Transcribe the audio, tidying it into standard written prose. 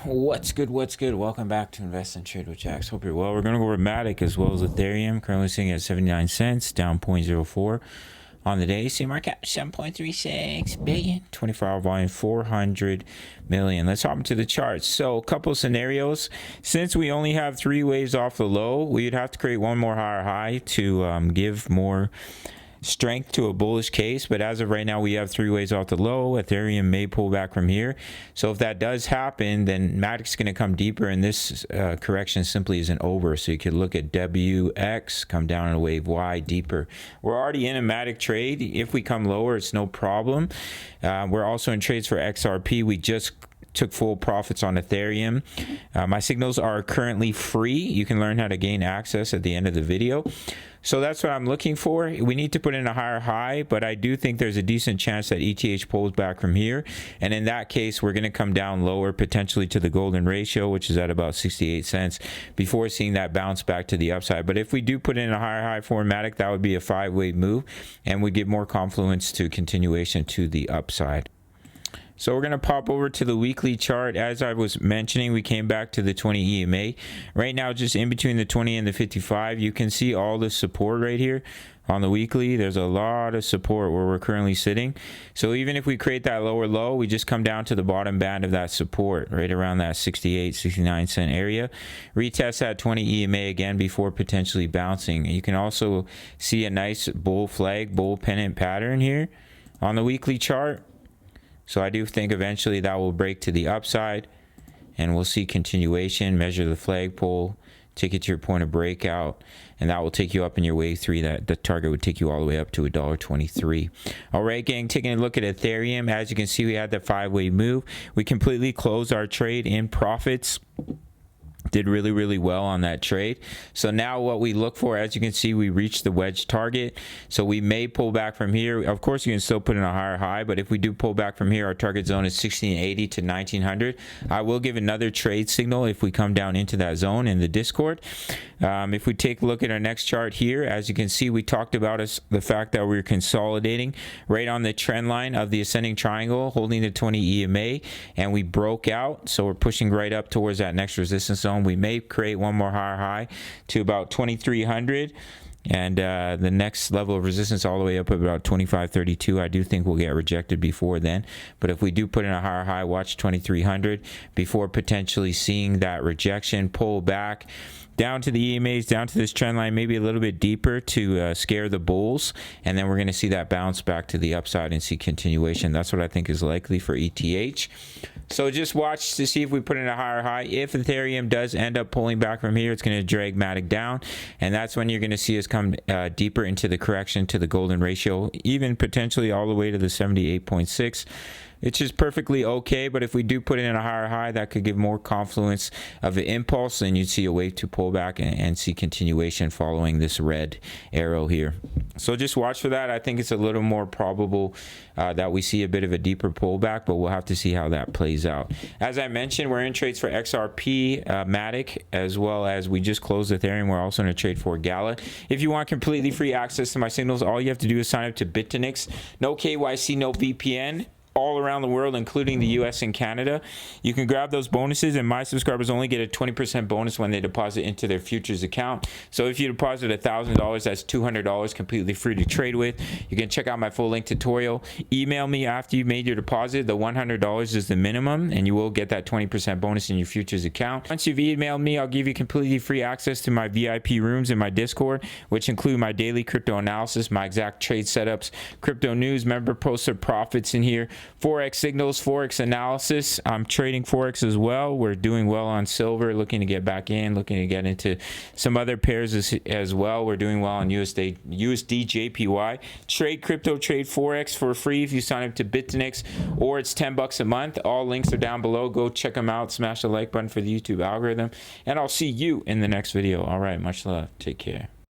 What's good? Welcome back to Invest and Trade with Jax. Hope you're well. We're going to go over Matic as well as Ethereum. Currently sitting at 79 cents, down 0.04 on the day. See market cap 7.36 billion. 24-hour volume 400 million. Let's hop into the charts. So a couple of scenarios. Since we only have 3 waves off the low, we'd have to create one more higher high to give more strength to a bullish case. But as of right now, we have 3 ways off the low. Ethereum may pull back from here. So if that does happen, then Matic's going to come deeper, and this correction simply isn't over. So you could look at WX, come down in a wave Y deeper. We're already in a Matic trade. If we come lower, it's no problem. We're also in trades for XRP. We just took full profits on Ethereum. My signals are currently free. You can learn how to gain access at the end of the video. So that's what I'm looking for. We need to put in a higher high, but I do think there's a decent chance that ETH pulls back from here. And in that case, we're going to come down lower, potentially to the golden ratio, which is at about 68 cents, before seeing that bounce back to the upside. But if we do put in a higher high for Matic, that would be a 5-way move, and would give more confluence to continuation to the upside. So we're going to pop over to the weekly chart. As I was mentioning, we came back to the 20 EMA. Right now, just in between the 20 and the 55, you can see all the support right here. On the weekly, there's a lot of support where we're currently sitting. So even if we create that lower low, we just come down to the bottom band of that support, right around that 68, 69 cent area. Retest that 20 EMA again before potentially bouncing. You can also see a nice bull flag, bull pennant pattern here on the weekly chart. So I do think eventually that will break to the upside, and we'll see continuation. Measure the flagpole, take it to your point of breakout, and that will take you up in your wave 3. That the target would take you all the way up to $1.23. All right, gang, taking a look at Ethereum. As you can see, we had the 5-way move. We completely closed our trade in profits. Did really well on that trade. So now what we look for, as you can see, we reached the wedge target. So we may pull back from here. Of course, you can still put in a higher high, but if we do pull back from here, our target zone is 1680 to 1900. I will give another trade signal if we come down into that zone in the Discord. If we take a look at our next chart here, as you can see, we talked about the fact that we're consolidating right on the trend line of the ascending triangle, holding the 20 EMA, and we broke out. So we're pushing right up towards that next resistance zone. We may create one more higher high to about 2300, and the next level of resistance all the way up at about 2532. I do think we'll get rejected before then, but if we do put in a higher high, watch 2300 before potentially seeing that rejection, pull back down to the EMAs, down to this trend line, maybe a little bit deeper to scare the bulls, and then we're going to see that bounce back to the upside and see continuation. That's what I think is likely for ETH. So just watch to see if we put in a higher high. If Ethereum does end up pulling back from here, it's going to drag Matic down, and that's when you're going to see us come deeper into the correction to the golden ratio, even potentially all the way to the 78.6. It's just perfectly okay, but if we do put in a higher high, that could give more confluence of the impulse, and you'd see a wave to pull back and see continuation following this red arrow here. So just watch for that. I think it's a little more probable that we see a bit of a deeper pullback, but we'll have to see how that plays out. As I mentioned, we're in trades for XRP, Matic, as well as we just closed Ethereum. We're also in a trade for Gala. If you want completely free access to my signals, all you have to do is sign up to Bitfinex. No KYC, no VPN. All around the world, including the US and Canada. You can grab those bonuses, and my subscribers only get a 20% bonus when they deposit into their futures account. So if you deposit $1,000, that's $200 completely free to trade with. You can check out my full link tutorial. Email me after you've made your deposit. The $100 is the minimum, and you will get that 20% bonus in your futures account. Once you've emailed me, I'll give you completely free access to my VIP rooms in my Discord, which include my daily crypto analysis, my exact trade setups, crypto news, member posted profits in here, Forex signals, Forex analysis. I'm trading Forex as well. We're doing well on silver, looking to get back in, looking to get into some other pairs as well. We're doing well on USD JPY. Trade crypto, trade Forex for free if you sign up to Bitfinex, or it's $10 a month. All links are down below. Go check them out. Smash the like button for the YouTube algorithm, and I'll see you in the next video. All right, much love. Take care.